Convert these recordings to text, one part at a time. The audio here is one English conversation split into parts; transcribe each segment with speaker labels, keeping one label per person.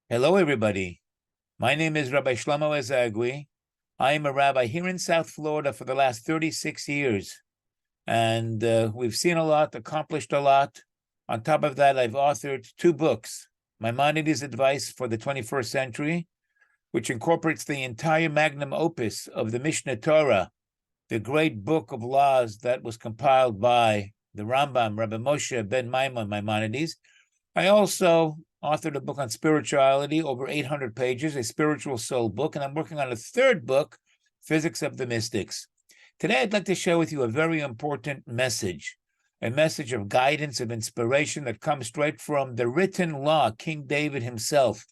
Speaker 1: Hello, everybody. My name is Rabbi Shlomo Ezagui. I am a rabbi here in South Florida for the last 36 years. And we've seen a lot, accomplished a lot. On top of that, I've authored 2 books, Maimonides' Advice for the 21st Century, which incorporates the entire magnum opus of the Mishneh Torah, the great book of laws that was compiled by the Rambam, Rabbi Moshe ben Maimonides. I also authored a book on spirituality, over 800 pages, a spiritual soul book, and I'm working on a 3rd book, Physics of the Mystics. Today, I'd like to share with you a very important message, a message of guidance, of inspiration that comes straight from the written law, King David himself,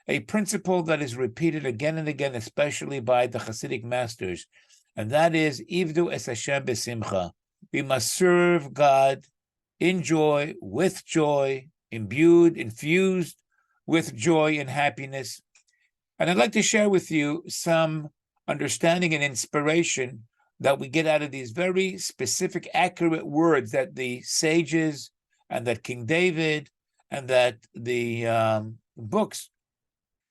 Speaker 1: a principle that is repeated again and again, especially by the Hasidic masters, and that is, Ivdu es Hashem besimcha. We must serve God in joy, with joy, imbued, infused with joy and happiness. And I'd like to share with you some understanding and inspiration that we get out of these very specific, accurate words that the sages and that King David and that the books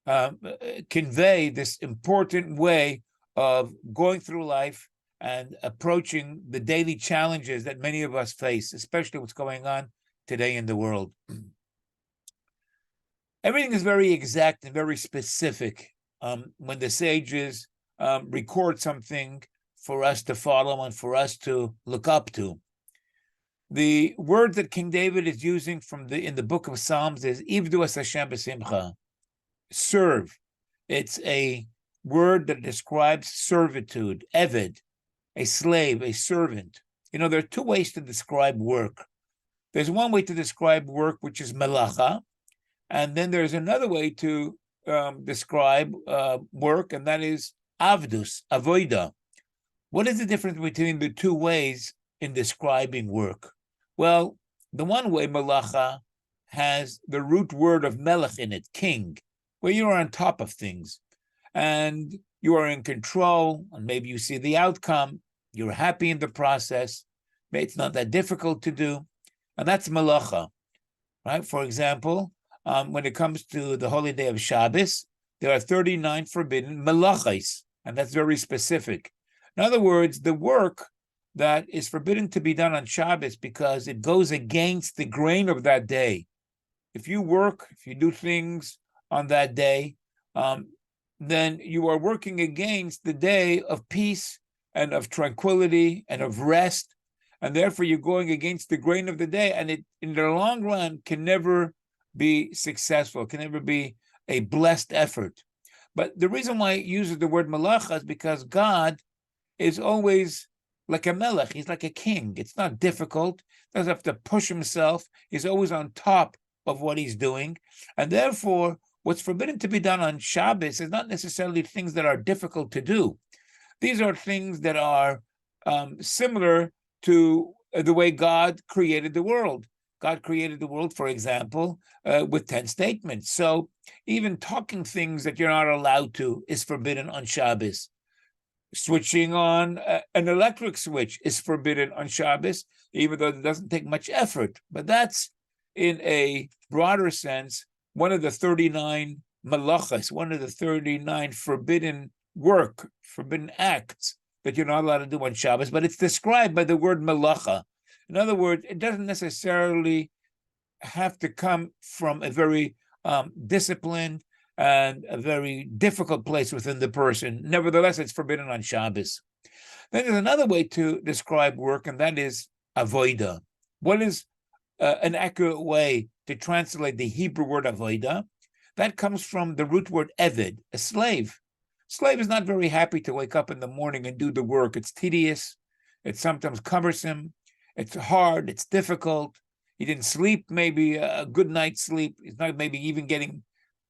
Speaker 1: convey this important way of going through life and approaching the daily challenges that many of us face, especially what's going on today in the world. Everything is very exact and very specific when the sages record something for us to follow and for us to look up to. The word that King David is using in the book of Psalms is Ivdu es Hashem b'simcha, serve. It's a word that describes servitude, eved, a slave, a servant. You know, there are 2 ways to describe work. There's one way to describe work, which is melacha, and then there's another way to describe work, and that is avdus, avoida. What is the difference between the 2 ways in describing work? Well, the one way, melacha, has the root word of melech in it, king, where you are on top of things, and you are in control, and maybe you see the outcome, you're happy in the process, maybe it's not that difficult to do, and that's melacha, right? For example, when it comes to the holy day of Shabbos, there are 39 forbidden melachos, and that's very specific. In other words, the work that is forbidden to be done on Shabbos because it goes against the grain of that day. If you work, if you do things on that day, then you are working against the day of peace and of tranquility and of rest, and therefore you're going against the grain of the day, and it, in the long run, can never be successful, can never be a blessed effort. But the reason why it uses the word malacha is because God is always like a melech. He's like a king. It's not difficult. He doesn't have to push himself. He's always on top of what he's doing. And therefore, what's forbidden to be done on Shabbos is not necessarily things that are difficult to do. These are things that are similar to the way God created the world. God created the world, for example, with 10 statements. So even talking things that you're not allowed to is forbidden on Shabbos. Switching on an electric switch is forbidden on Shabbos, even though it doesn't take much effort. But that's, in a broader sense, one of the 39 malachas, one of the 39 forbidden acts that you're not allowed to do on Shabbos, but it's described by the word malacha. In other words, it doesn't necessarily have to come from a very disciplined and a very difficult place within the person. Nevertheless, it's forbidden on Shabbos. Then there's another way to describe work, and that is avoida. What is an accurate way to translate the Hebrew word avoida? That comes from the root word eved, a slave. Slave is not very happy to wake up in the morning and do the work. It's tedious. It's sometimes cumbersome. It's hard. It's difficult. He didn't sleep, maybe a good night's sleep. He's not maybe even getting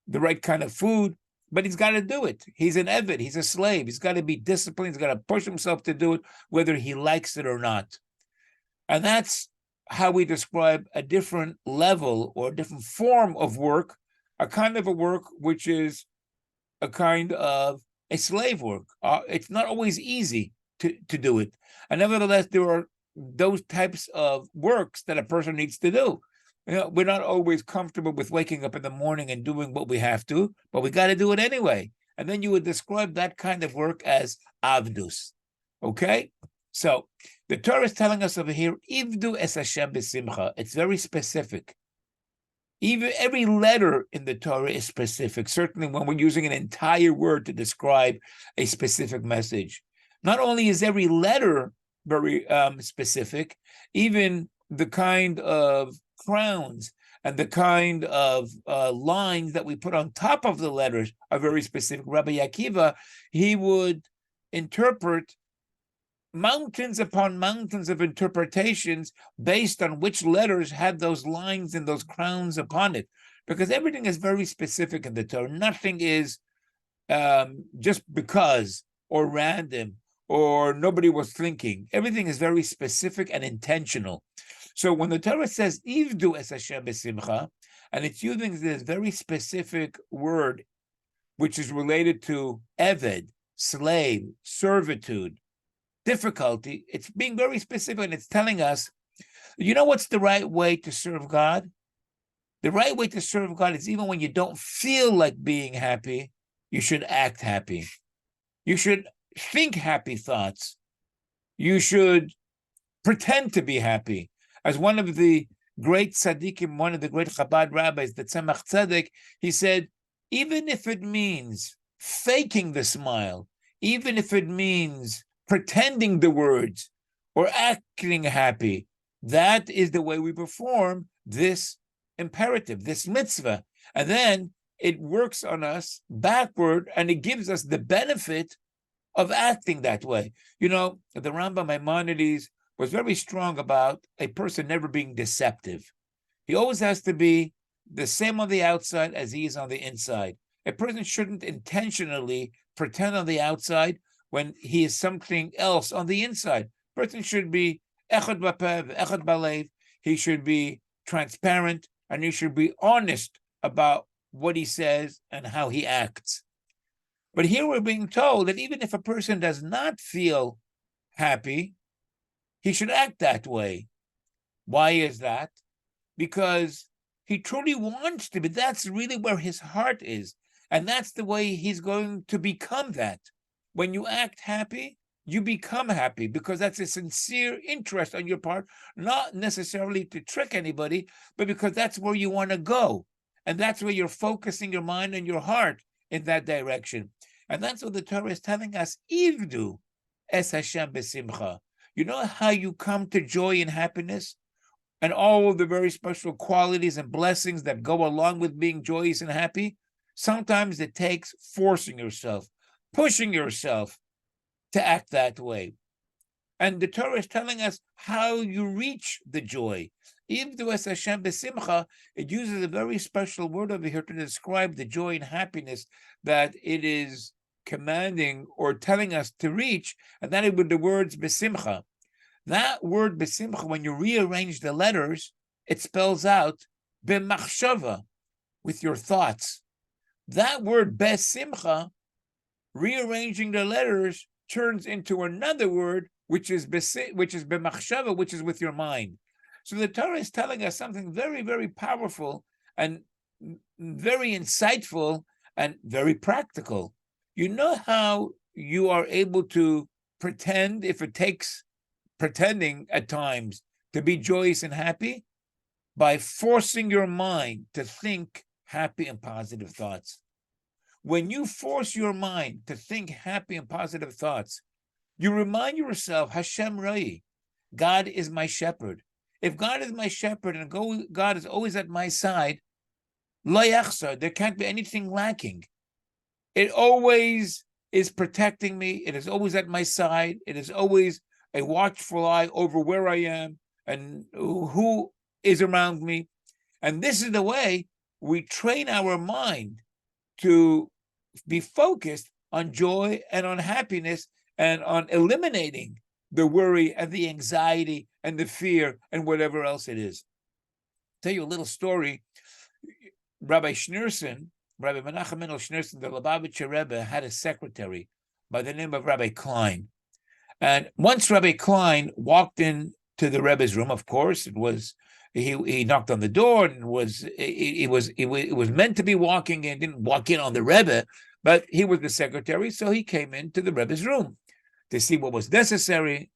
Speaker 1: the right kind of food, but he's got to do it. He's an eved. He's a slave. He's got to be disciplined. He's got to push himself to do it, whether he likes it or not. And that's how we describe a different level or a different form of work, a kind of a work which is a kind of a slave work. It's not always easy to do it. And nevertheless, there are those types of works that a person needs to do. We're not always comfortable with waking up in the morning and doing what we have to, but we got to do it anyway. And then you would describe that kind of work as avdus. Okay? So the Torah is telling us over here, Ivdu es Hashem b'simcha. It's very specific. Even every letter in the Torah is specific, certainly when we're using an entire word to describe a specific message. Not only is every letter very specific, even the kind of crowns and the kind of lines that we put on top of the letters are very specific. Rabbi Akiva, he would interpret mountains upon mountains of interpretations based on which letters had those lines and those crowns upon it, because everything is very specific in the Torah. Nothing is just because or random or nobody was thinking. Everything is very specific and intentional. So when the Torah says Ivdu es Hashem b'simcha, and it's using this very specific word, which is related to eved, slave, servitude, difficulty, it's being very specific, and it's telling us, you know what's the right way to serve God? The right way to serve God is even when you don't feel like being happy, you should act happy. You should think happy thoughts. You should pretend to be happy. As one of the great tzaddikim, one of the great Chabad rabbis, the Tzemach Tzedek, he said, even if it means faking the smile, even if it means pretending the words or acting happy, that is the way we perform this imperative, this mitzvah. And then it works on us backward, and it gives us the benefit of acting that way. You know, the Rambam Maimonides was very strong about a person never being deceptive. He always has to be the same on the outside as he is on the inside. A person shouldn't intentionally pretend on the outside when he is something else on the inside. Person should be echad b'pev, echad b'alev. He should be transparent, and he should be honest about what he says and how he acts. But here we're being told that even if a person does not feel happy, he should act that way. Why is that? Because he truly wants to be. That's really where his heart is. And that's the way he's going to become that. When you act happy, you become happy, because that's a sincere interest on your part, not necessarily to trick anybody, but because that's where you want to go. And that's where you're focusing your mind and your heart in that direction. And that's what the Torah is telling us, Ivdu es Hashem b'simcha. You know how you come to joy and happiness and all the very special qualities and blessings that go along with being joyous and happy? Sometimes it takes forcing yourself, pushing yourself to act that way. And the Torah is telling us how you reach the joy. Ivdu es Hashem b'simcha, it uses a very special word over here to describe the joy and happiness that it is commanding or telling us to reach, and that is with the words b'simcha. That word b'simcha, when you rearrange the letters, it spells out b'machshava, with your thoughts. That word b'simcha, rearranging the letters, turns into another word, which is b'machshava, which is with your mind. So the Torah is telling us something very, very powerful and very insightful and very practical. You know how you are able to pretend, if it takes pretending at times, to be joyous and happy? By forcing your mind to think happy and positive thoughts. When you force your mind to think happy and positive thoughts, you remind yourself, Hashem Rai, God is my shepherd. If God is my shepherd and God is always at my side, lo yachsar, there can't be anything lacking. It always is protecting me. It is always at my side. It is always a watchful eye over where I am and who is around me. And this is the way we train our mind to be focused on joy and on happiness and on eliminating the worry and the anxiety and the fear and whatever else it is. I'll tell you a little story. Rabbi Schneerson, Rabbi Menachem Mendel Schneerson, the Lubavitcher Rebbe, had a secretary by the name of Rabbi Klein. And once Rabbi Klein walked in to the Rebbe's room, of course, it was he knocked on the door and it was meant to be walking in, didn't walk in on the Rebbe, but he was the secretary, so he came into the Rebbe's room to see what was necessary.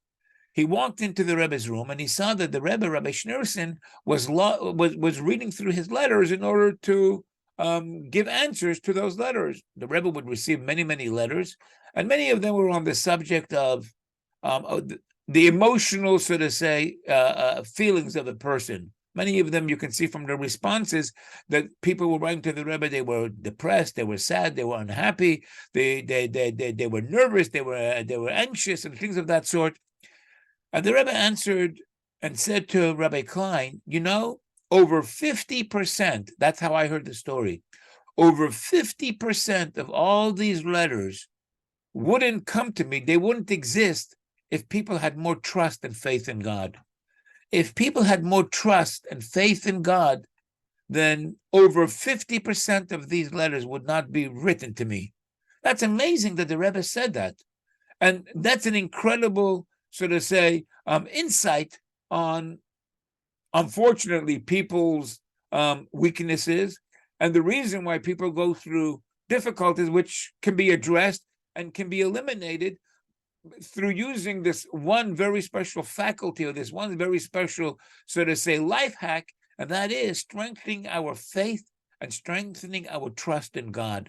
Speaker 1: He walked into the Rebbe's room and he saw that the Rebbe, Rabbi Schneerson, was reading through his letters in order to give answers to those letters. The Rebbe would receive many, many letters, and many of them were on the subject of the emotional, so to say, feelings of a person. Many of them you can see from the responses that people were writing to the Rebbe. They were depressed, they were sad, they were unhappy, they were nervous, they were anxious, and things of that sort. And the Rebbe answered and said to Rabbi Klein, over 50%, that's how I heard the story, over 50% of all these letters wouldn't come to me, they wouldn't exist if people had more trust and faith in God. If people had more trust and faith in God, then over 50% of these letters would not be written to me. That's amazing that the Rebbe said that. And that's an incredible, so to say, insight on, unfortunately, people's weaknesses and the reason why people go through difficulties, which can be addressed and can be eliminated through using this one very special faculty or this one very special, so to say, life hack, and that is strengthening our faith and strengthening our trust in God.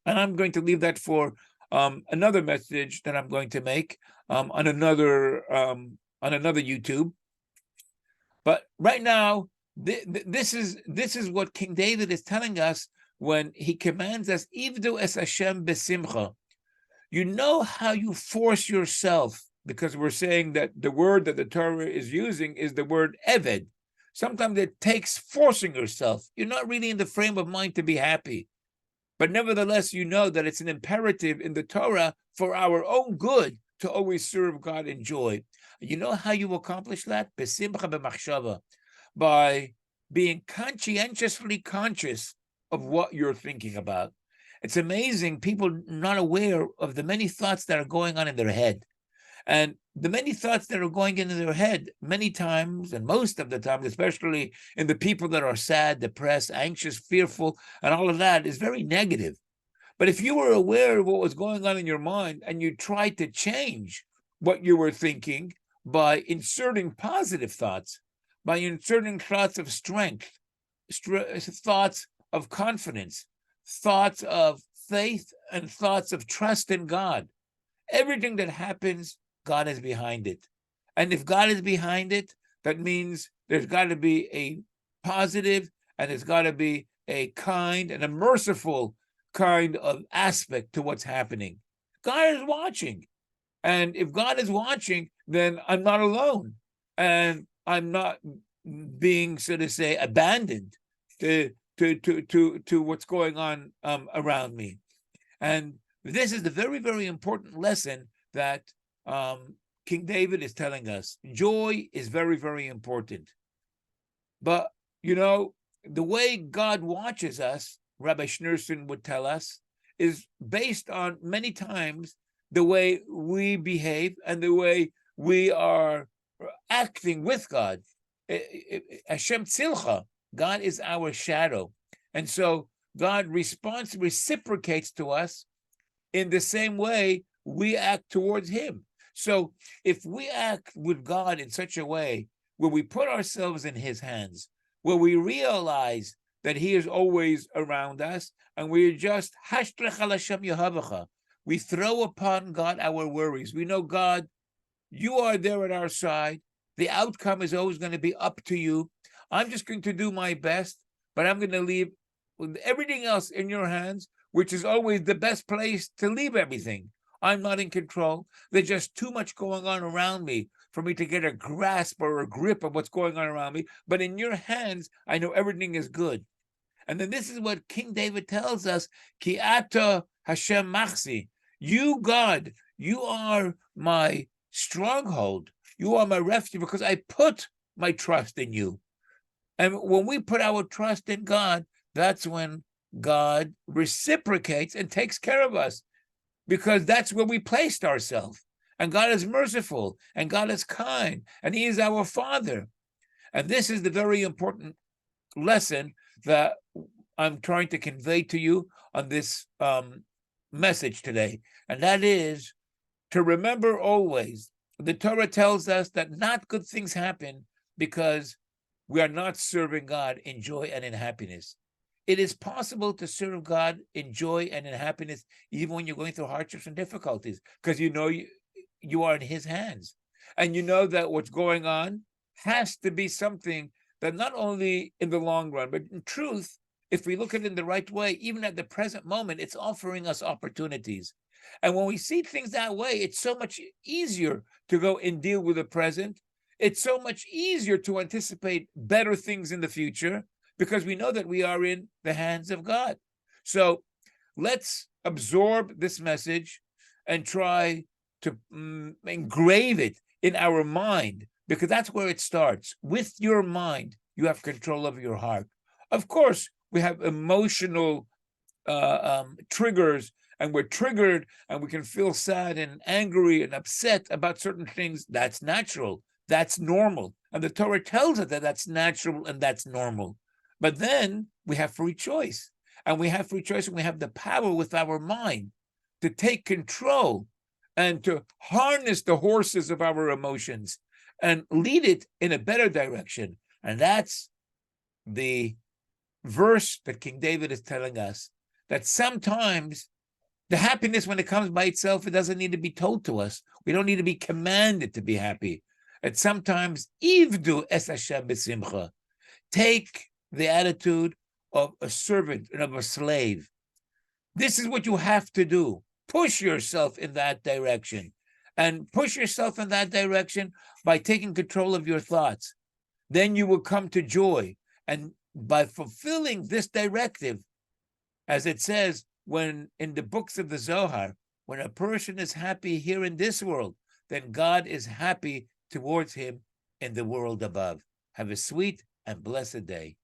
Speaker 1: And I'm going to leave that for another message that I'm going to make on another YouTube. But right now, this is what King David is telling us when he commands us, "Ivdu es Hashem besimcha." You know how you force yourself, because we're saying that the word that the Torah is using is the word eved. Sometimes it takes forcing yourself. You're not really in the frame of mind to be happy. But nevertheless, you know that it's an imperative in the Torah for our own good to always serve God in joy. You know how you accomplish that? Besimcha b'machshava, by being conscientiously conscious of what you're thinking about. It's amazing, people not aware of the many thoughts that are going on in their head. And the many thoughts that are going into their head, many times, and most of the time, especially in the people that are sad, depressed, anxious, fearful, and all of that, is very negative. But if you were aware of what was going on in your mind and you tried to change what you were thinking by inserting positive thoughts, by inserting thoughts of strength, thoughts of confidence, thoughts of faith, and thoughts of trust in God, everything that happens, God is behind it. And if God is behind it, that means there's got to be a positive and there's got to be a kind and a merciful kind of aspect to what's happening. God is watching. And if God is watching, then I'm not alone. And I'm not being, so to say, abandoned to what's going on around me. And this is the very, very important lesson that King David is telling us. Joy is very, very important. But, the way God watches us, Rabbi Schneerson would tell us, is based on many times the way we behave and the way we are acting with God. Hashem tzilcha, God is our shadow. And so God reciprocates to us in the same way we act towards him. So if we act with God in such a way where we put ourselves in his hands, where we realize that he is always around us, and we just we throw upon God our worries. We know, God, you are there at our side. The outcome is always going to be up to you. I'm just going to do my best, but I'm going to leave everything else in your hands, which is always the best place to leave everything. I'm not in control. There's just too much going on around me for me to get a grasp or a grip of what's going on around me. But in your hands, I know everything is good. And then this is what King David tells us, Ki ata Hashem machzi. You, God, you are my stronghold. You are my refuge because I put my trust in you. And when we put our trust in God, that's when God reciprocates and takes care of us, because that's where we placed ourselves. And God is merciful, and God is kind, and he is our Father. And this is the very important lesson that I'm trying to convey to you on this message today. And that is to remember always, the Torah tells us that not good things happen because we are not serving God in joy and in happiness. It is possible to serve God in joy and in happiness, even when you're going through hardships and difficulties, because you know you are in His hands. And you know that what's going on has to be something that not only in the long run, but in truth, if we look at it in the right way, even at the present moment, it's offering us opportunities. And when we see things that way, it's so much easier to go and deal with the present. It's so much easier to anticipate better things in the future because we know that we are in the hands of God. So let's absorb this message and try to engrave it in our mind, because that's where it starts. With your mind, you have control of your heart. Of course, we have emotional triggers, and we're triggered and we can feel sad and angry and upset about certain things. That's natural. That's normal. And the Torah tells us that that's natural and that's normal. But then we have free choice. And we have free choice, and we have the power with our mind to take control and to harness the horses of our emotions and lead it in a better direction. And that's the verse that King David is telling us, that sometimes the happiness, when it comes by itself, it doesn't need to be told to us. We don't need to be commanded to be happy. And sometimes, ivdu es Hashem b'simcha, take the attitude of a servant and of a slave. This is what you have to do. Push yourself in that direction. And push yourself in that direction by taking control of your thoughts. Then you will come to joy. And by fulfilling this directive, as it says when in the books of the Zohar, when a person is happy here in this world, then God is happy towards him in the world above. Have a sweet and blessed day.